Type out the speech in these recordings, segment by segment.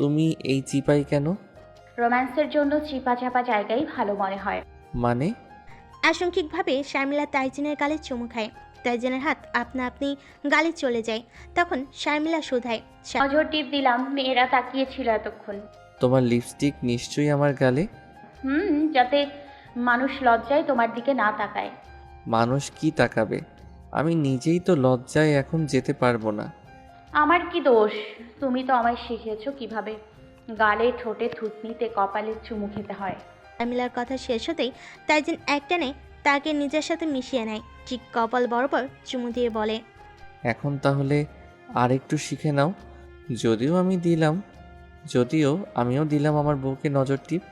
তুমি এই চিপাই কেন? রোম্যান্সের জন্য চিপা চাপা জায়গায় ভালো মনে হয়। মানে? আশঙ্কিকভাবে শারমিলা তাইজিনের গালে চুমু খায়। তাইজিনের হাত আপনা আপনি গালে চলে যায়। তখন শারমিলা শুধায়, নজর টিপ দিলাম, মেয়েরা তাকিয়েছিল এতক্ষণ। তোমার লিপস্টিক নিশ্চয়ই আমার গালে। যাতে মানুষ লজ্জায় তোমার দিকে না তাকায়। মানুষ কি তাকাবে? আমি নিজেই তো লজ্জায় এখন যেতে পারবো না। আমার কি দোষ? তুমি তো আমায় শিখিয়েছো কিভাবে গালে, ঠোঁটে, থুতনিতে, কপালে চুমু খেতে হয়। শারমিলার কথা শেষ হতেই তাইজিন একটানে তাকে নিজের সাথে মিশিয়ে নেয়, ঠিক কপাল বরাবর চুমু দিয়ে বলে, এখন তাহলে আর একটু শিখে নাও। যদিও আমিও দিলাম আমার বউকে নজর টিপ।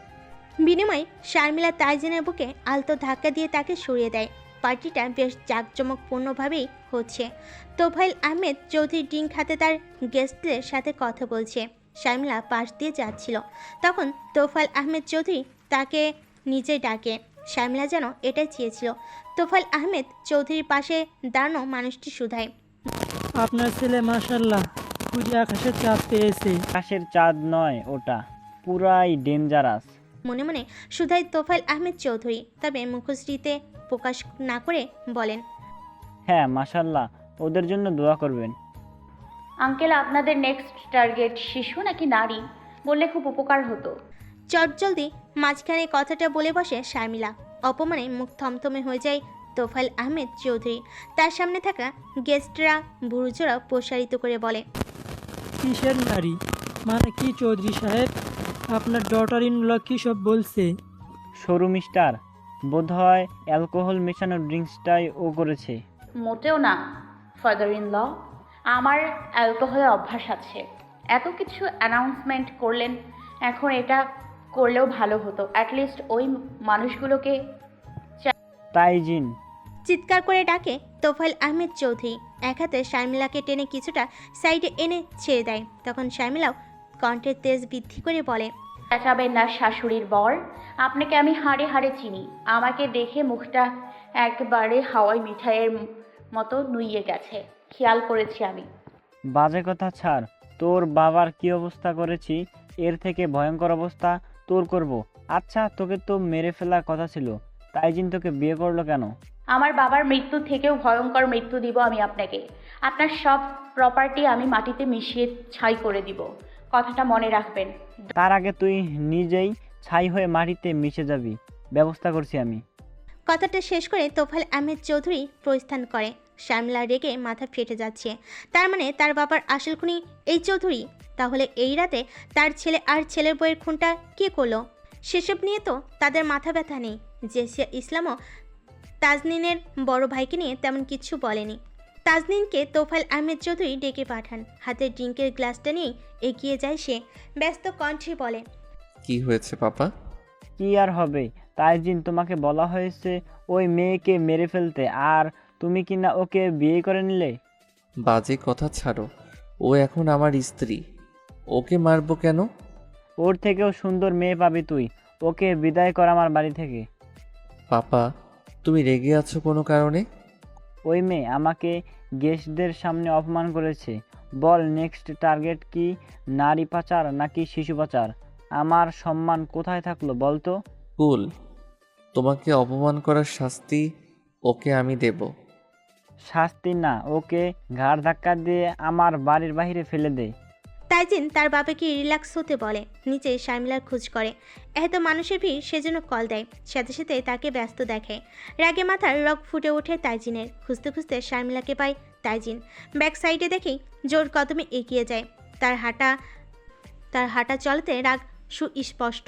বিনিময়ে শারমিলা তাইজিনের বুকে আলতো ধাক্কা দিয়ে তাকে সরিয়ে দেয়। পার্টিটা বেশ জাঁকজমকপূর্ণভাবেই হচ্ছে। তোফাইল আহমেদ চৌধুরী ড্রিঙ্ক হাতে তার গেস্টদের সাথে কথা বলছে। শারমিলা পাশ দিয়ে যাচ্ছিল, তখন তোফাইল আহমেদ চৌধুরী তাকে নিজে ডাকে। শারমিলা যেন এটাই চেয়েছিল। তোফাইল আহমেদ চৌধুরীর পাশে দাঁড়ানো মানুষটি শুধায়, আপনার ছেলে মাশাআল্লাহ খুঁজে আকাশের চাঁদ পেয়েছে। আকাশের চাঁদ নয় ওটা, পুরাই ডেঞ্জারাস। মনে মনে শুধায় তোফাইল আহমেদ চৌধুরী, তবে মুখশ্রীতে প্রকাশ না করে বলেন, হ্যাঁ মাশাল্লাহ, ওদের জন্য দোয়া করবেন। আঙ্কেল, আপনাদের নেক্সট টার্গেট শিশু নাকি নারী বললে খুব উপকার হতো। চটজলদি মাঝখানে কথাটা বলে বসে শারমিলা। অপমানে মুখ থমথমে হয়ে যায় তোফাইল আহমেদ চৌধুরী। তার সামনে থাকা গেস্টরা ভুরুজোড়া প্রসারিত করে বলে, কিসের নারী? মানে কি চৌধুরী সাহেব? আপনার ডটার ইন ল কি সব বলছে? সরু মিস্টার, বোধহয় অ্যালকোহল মেশানো ড্রিঙ্কসটাই ও করেছে। মোটেও না ফাদার ইন ল, আমার অ্যালকোহলের অভ্যাস আছে। এত কিছু অ্যানাউন্সমেন্ট করলেন, এখন এটা করলেও ভালো হতো। অ্যাটলিস্ট ওই মানুষগুলোকে। তাইজিন। চিৎকার করে ডাকে তোফাইল আহমেদ চৌধুরী। এক হাতে শারমিলাকে টেনে কিছুটা সাইডে এনে ছেড়ে দেয়। তখন শারমিলাও কণ্ঠের তেজ বৃদ্ধি করে বলে, চেঁচাবেন না শাশুড়ির বর, আপনাকে আমি হাড়ে হাড়ে চিনি। আমাকে দেখে মুখটা একবারে হাওয়াই মিঠাইয়ের মতো নুইয়ে গেছে, খেয়াল করেছি আমি। বাজে কথা ছাড়, তোর বাবার কি অবস্থা করেছি এর থেকে ভয়ঙ্কর অবস্থা তোর করব। আচ্ছা, তোকে তো মেরে ফেলার কথা ছিল, তাইজিন তোকে বিয়ে করলো কেন? আমার বাবার মৃত্যু থেকেও ভয়ঙ্কর মৃত্যু দিব আমি আপনাকে। আপনার সব প্রপার্টি আমি মাটিতে মিশিয়ে ছাই করে দিব, কথাটা মনে রাখবেন। তার আগে তুই নিজেই ছাই হয়ে মাটিতে মিশে যাবি, ব্যবস্থা করছি আমি। কথাটা শেষ করে তোফাইল আহমেদ চৌধুরী প্রস্থান করে। শারমিলা রেগে মাথা ফেটে যাচ্ছে। তার মানে তার বাবার আসল খুনি এই চৌধুরী। তাহলে এই রাতে তার ছেলে আর ছেলের বইয়ের খুনটা কে করলো? সেসব নিয়ে তো তাদের মাথা ব্যথা নেই। জেসিয়া ইসলামও তাজনিনের বড় ভাইকে নিয়ে তেমন কিছু বলেনি। তাজনিনকে তোফাইল আহমেদ চৌধুরী ডেকে পাঠান। হাতে ড্রিঙ্কের গ্লাসটা নিয়েই এগিয়ে যায় সে। ব্যস্ত কণ্ঠে বলে, কি হয়েছে পাপা? কি আর হবে, তাইজিন তোমাকে বলা হয়েছে ওই মেয়েকে মেরে ফেলতে, আর তুমি কি না ওকে বিয়ে করে নিলে? বাজে কথা ছাড়ো, ও এখন আমার স্ত্রী, ওকে মারবো কেন? ওর থেকেও সুন্দর মেয়ে পাবি তুই, ওকে বিদায় কর আমার বাড়ি থেকে। পাপা, তুমি রেগে আছো কোনো কারণে? ওই মেয়ে আমাকে গেস্টদের সামনে অপমান করেছে। বল নেক্সট টার্গেট কি, নারী পাচার নাকি শিশু পাচার? আমার সম্মান কোথায় থাকলো বলতো? কুল, তোমাকে অপমান করার শাস্তি ওকে আমি দেব। শাস্তি না, ওকে ঘাড় ধাক্কা দিয়ে আমার বাড়ির বাইরে ফেলে দে। তাইজিন তার বাবাকে রিল্যাক্স হতে বলে। নিচে শারমিলার খোঁজ করে। এত মানুষের ভিড় সেজন্য কল দেয়। সাথে সাথে তাকে ব্যস্ত দেখে। রাগে মাথার রগ ফুটে ওঠে তাইজিনের। খুঁজতে খুঁজতে শারমিলাকে পায় তাইজিন। ব্যাক সাইডে দেখেই জোর কদমে এগিয়ে যায়। তার হাঁটা চলতে রাগ সুস্পষ্ট।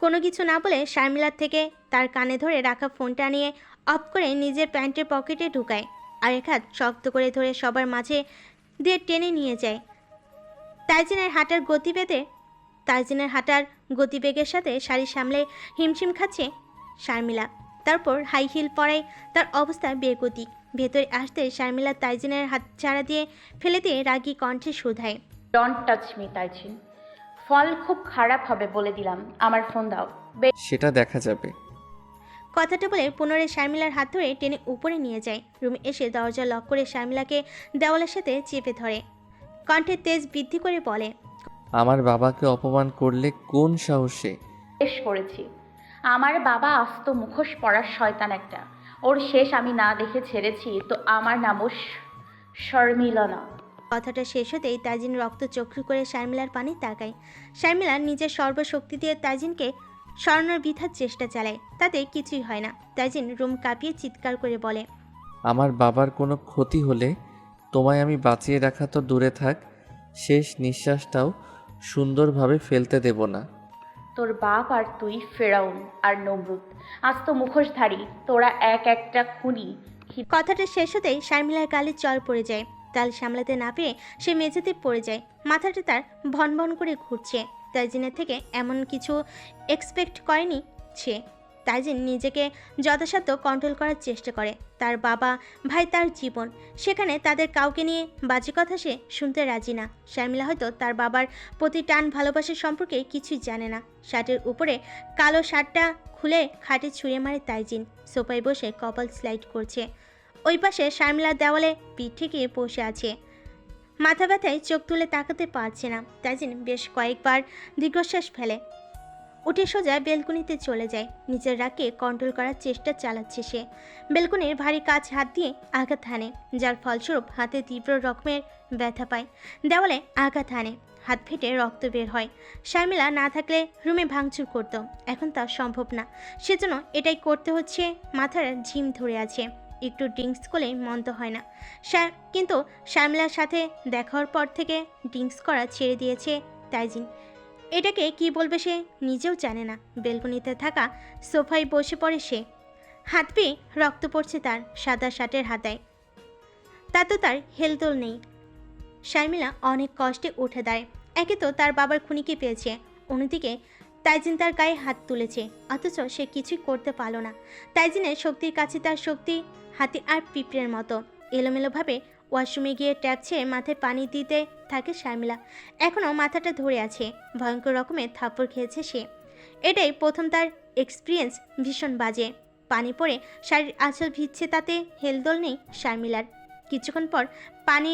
কোনো কিছু না বলে শারমিলার থেকে তার কানে ধরে রাখা ফোনটা নিয়ে অফ করে নিজের প্যান্টের পকেটে ঢুকায়। আর এক হাত শক্ত করে ধরে সবার মাঝে দিয়ে টেনে নিয়ে যায়। তাইজিনের হাঁটার গতিবেগের সাথে শাড়ি সামলে হিমশিম খাচ্ছে শারমিলা। তারপর হাই হিল পরায় তার অবস্থা বেগতিক। ভেতরে আসতে শারমিলা তাইজিনের হাত ছাড়া দিয়ে ফেলে দিয়ে রাগী কণ্ঠে শুধায়, ডোন্ট টাচ মি তাইজিন, ফল খুব খারাপ হবে বলে দিলাম। আমার ফোন দাও। সেটা দেখা যাবে। কথাটা বলে পুনরায় শারমিলার হাত ধরে টেনে উপরে নিয়ে যায়। রুমে এসে দরজা লক করে শারমিলাকে দেওয়ালের সাথে চেপে ধরে। কণ্ঠের তেজ বৃদ্ধি করে বলে, আমার বাবাকে অপমান করলে কোন সাহসে? শেষ করেছি। আমার বাবা আস্ত মুখোশ পরার শয়তান একটা। ওর শেষ আমি না দেখে ছেড়েছি তো আমার নামও শর্মিলা না। কথাটা শেষ হতেই তাজিন রক্ত চক্ষু করে শারমিলার পানে তাকায়। শারমিলা নিজের সর্বশক্তি দিয়ে তাজিনকে সরানোর বৃথার চেষ্টা চালায়, তাতে কিছুই হয় না। তাজিন রুম কাঁপিয়ে চিৎকার করে বলে, আমার বাবার কোনো ক্ষতি হলে তোমায় আমি বাঁচিয়ে রাখা তো দূরে থাক, শেষ নিঃশ্বাসটাও সুন্দরভাবে ফেলতে দেব না। তোর বাপ আর তুই ফেরাউন আর নমরুদ আস্ত মুখোশধারী, তোরা এক একটা খুনি। কথাটা শেষ হতেই শারমিলার গালে চড় পড়ে যায়। তাল সামলাতে না পেরে সে মেঝেতে পড়ে যায়। মাথাটা তার ভনভন করে ঘুরছে। তাজিনের থেকে এমন কিছু এক্সপেক্ট করেনি সে। তাজিন নিজেকে যথাসাধ্য কন্ট্রোল করার চেষ্টা করে। তার বাবা ভাই, তার জীবন, সেখানে তাদের কাউকে নিয়ে বাজে কথা সে শুনতে রাজি না। শারমিলা হয়তো তার বাবার প্রতি টান ভালোবাসার সম্পর্কে কিছুই জানে না। শার্টের উপরে কালো শার্টটা খুলে খাটে ছুঁড়ে মারে তাইজিন। সোফায় বসে কপাল স্লাইড করছে। ওই পাশে শারমিলার দেওয়ালে পিঠ থেকে বসে আছে। মাথা ব্যথায় চোখ তুলে তাকাতে পারছে না। তাজিন বেশ কয়েকবার দীর্ঘশ্বাস ফেলে উঠে সোজা বেলকুনিতে চলে যায়। নিজের রাগকে কন্ট্রোল করার চেষ্টা চালাচ্ছে সে। বেলকুনির ভারী কাজ হাত দিয়ে আঘাত হানে, যার ফলস্বরূপ হাতে তীব্র রকমের ব্যথা পায়। দেওয়ালে আঘাত হানে, হাত ফেটে রক্ত বের হয়। শারমিলা না থাকলে রুমে ভাঙচুর করত, এখন তা সম্ভব না। সেজন্য এটাই করতে হচ্ছে। মাথার ঝিম ধরে আছে, একটু ড্রিঙ্কস করলে মন্দ হয় না। কিন্তু শারমিলার সাথে দেখা হওয়ার পর থেকে ড্রিঙ্কস করা ছেড়ে দিয়েছে তাইজিন। এটাকে কি বলবে সে নিজেও জানে না। বেলকনিতে থাকা সোফায় বসে পড়ে সে। হাত পেয়ে রক্ত পড়ছে তার সাদা শার্টের হাতায়। তাতে তার হেলদোল নেই। শারমিলা অনেক কষ্টে উঠে দাঁড়ায়। একে তো তার বাবার খুনিকে পেয়েছে, অন্যদিকে তাইজিন তার গায়ে হাত তুলেছে, অথচ সে কিছুই করতে পারল না। তাইজিনের শক্তির কাছে তার শক্তি হাতি আর পিঁপড়ের মতো। এলোমেলোভাবে ওয়াশরুমে গিয়ে ট্যাপ ছেড়ে মাথায় পানি দিতে থাকে শারমিলা। এখনও মাথাটা ধরে আছে, ভয়ঙ্কর রকমের থাপ্পড় খেয়েছে সে। এটাই প্রথম তার এক্সপিরিয়েন্স, ভীষণ বাজে। পানি পড়ে শাড়ির আঁচল ভিজছে, তাতে হেলদোল নেই শারমিলার। কিছুক্ষণ পর পানি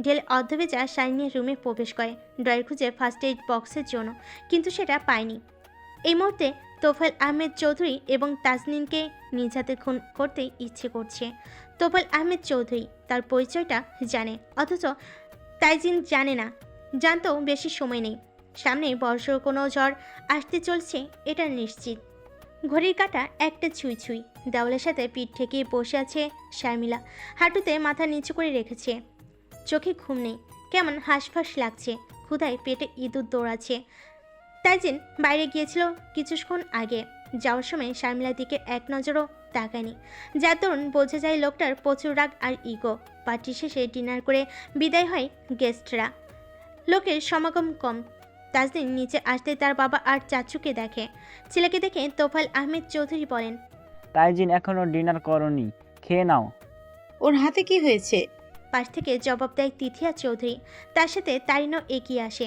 ঢেলে অর্ধভেজা শাড়ি নিয়ে রুমে প্রবেশ করে, ড্রয়ার খুঁজে ফার্স্ট এইড বক্সের জন্য, কিন্তু সেটা পায়নি। এই মুহূর্তে তোফায়েল আহমেদ চৌধুরী এবং তাজনিনকে নিজ হাতে খুন করতে ইচ্ছে করছে। তোফায়েল আহমেদ চৌধুরী তার পরিচয়টা জানে, অথচ তাইজিন জানে না। জানতেও বেশি সময় নেই, সামনে বর্ষর কোনো ঝড় আসতে চলছে এটা নিশ্চিত। ঘড়ির কাঁটা একটা ছুঁই ছুঁই। দেওয়ালের সাথে পিঠ ঠেকিয়ে বসে আছে শারমিলা, হাঁটুতে মাথা নিচু করে রেখেছে। চোখে ঘুম নেই, কেমন হাঁসফাঁস লাগছে, ক্ষুধায় পেটে ইঁদুর দৌড়াচ্ছে। তাইজিন বাইরে গিয়েছিল কিছুক্ষণ আগে, যাওয়ার সময় শারমিলার দিকে এক নজরও তাকায়নি। যার দরুন বোঝা যায় লোকটার প্রচুর রাগ আর ইগো। পার্টি শেষে ডিনার করে বিদায় হয় গেস্টরা, লোকের সমাগম কম। তাজদিন নিচে আসতে তার বাবা আর চাচুকে দেখে। ছেলেকে দেখে তোফায়েল আহমেদ চৌধুরী বলেন, তাইজিন এখনো ডিনার করনি, খেয়ে নাও। ওর হাতে কি হয়েছে? পাশ থেকে জবাব দেয় তিথিয়া চৌধুরী। তার সাথে তারিনও এগিয়ে আসে।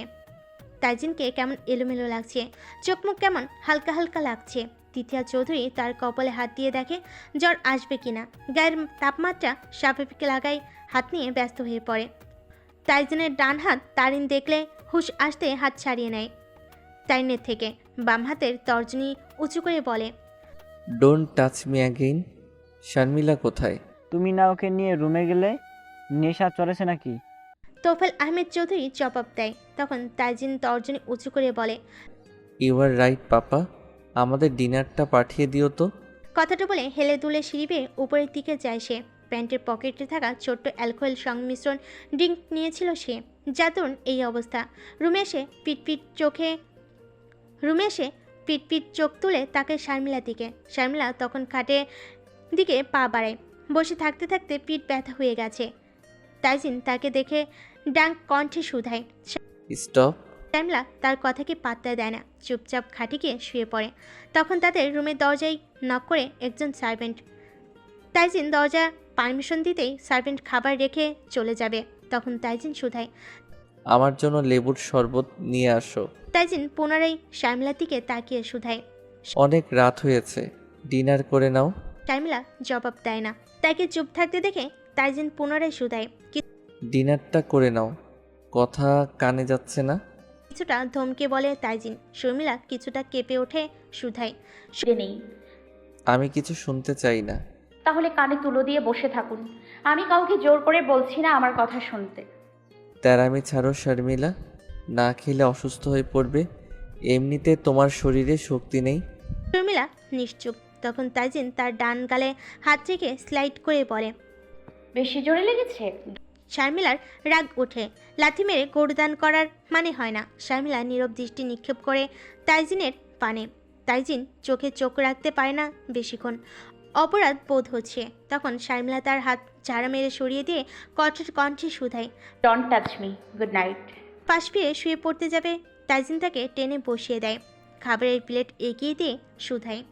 তাইজিনকে কেমন এলোমেলো লাগছে, চোখ মুখ কেমন হালকা হালকা লাগছে। তিথিয়া চৌধুরী তার কপালে হাত দিয়ে দেখে জ্বর আসবে কিনা। গায়ের তাপমাত্রা স্বাভাবিক লাগায় হাত নিয়ে ব্যস্ত হয়ে পড়ে। তাইজিনের ডান হাত তারিন দেখলে হুঁশ আসতে হাত ছাড়িয়ে নেয় তারিনের থেকে। বাম হাতের তর্জনী উঁচু করে বলে, don't touch me again. Sharmila কোথায়? তুমি না ওকে নিয়ে রুমে গেলে? নেশা চলেছে নাকি? তোফায়েল আহমেদ চৌধুরী জবাব দেয়। তখন তাইজিন তর্জনী উঁচু করে বলে, ইউ আর রাইট পাপা, আমাদের ডিনারটা পাঠিয়ে দিও তো। কথাটা বলে হেলে দুলে সিঁড়ি বেয়ে উপরের দিকে যায় সে। প্যান্টের পকেটে থাকা ছোট্ট অ্যালকোহল সংমিশ্রণ ড্রিঙ্ক নিয়েছিল সে, যার দরুন এই অবস্থা। রুমে এসে পিটপিট চোখ তুলে তাকে শারমিলার দিকে। শারমিলা তখন খাটের দিকে পা বাড়ায়। বসে থাকতে থাকতে পিঠ ব্যথা হয়ে গেছে। তাইজিন তাকে দেখে ডাঙ্ক কণ্ঠে শুধায়। স্টপ। শারমিলা তার কথাকে পাত্তা দেয় না, চুপচাপ খাটে গিয়ে শুয়ে পড়ে। তখন তাদের রুমের দরজায় নক করে একজন সার্ভেন্ট। তাইজিন দরজা পারমিশন দিতেই সার্ভেন্ট খাবার রেখে চলে যাবে। তখন তাইজিন শুধায়, আমার জন্য লেবুর শরবত নিয়ে আসো। তাইজিন পুনরায় শারমিলার দিকে তাকিয়ে শুধায়। অনেক রাত হয়েছে, ডিনার করে নাও। শারমিলা জবাব দেয় না। তাকে চুপ থাকতে দেখে তাইজিন পুনরায় শুধায়, ডিনারটা করে নাও, কথা কানে যাচ্ছে না। কিছুটা ধমকে বলে তাইজিন। শর্মিলা কিছুটা কেঁপে ওঠে সুধায়। যে নেই আমি কিছু শুনতে চাই না। তাহলে কানে তুলো দিয়ে বসে থাকুন। আমি কাউকে জোর করে বলছি না আমার কথা শুনতে। তেরামি ছাড়ো শর্মিলা, না খেলে অসুস্থ হয়ে পড়বে। এমনিতে তোমার শরীরে শক্তি নেই। শর্মিলা নিশ্চুপ। তখন তাইজিন তার ডান গালে হাত রেখে স্লাইড করে বলে। বেশি জোরে লেগেছে? শারমিলার রাগ ওঠে। লাথি মেরে গরুদান করার মানে হয় না। শারমিলা নীরব দৃষ্টি নিক্ষেপ করে তাইজিনের পানে। তাইজিন চোখে চোখ রাখতে পারে না বেশিক্ষণ। অপরাধ বোধ হচ্ছে। তখন শারমিলা তার হাত ঝাড়া মেরে সরিয়ে দিয়ে কঠোর কণ্ঠে শুধায়। Don't touch me, good night. পাশ ফিরে শুয়ে পড়তে যাবে তাইজিন তাকে টেনে বসিয়ে দেয়। খাবারের প্লেট এগিয়ে দিয়ে শুধায়।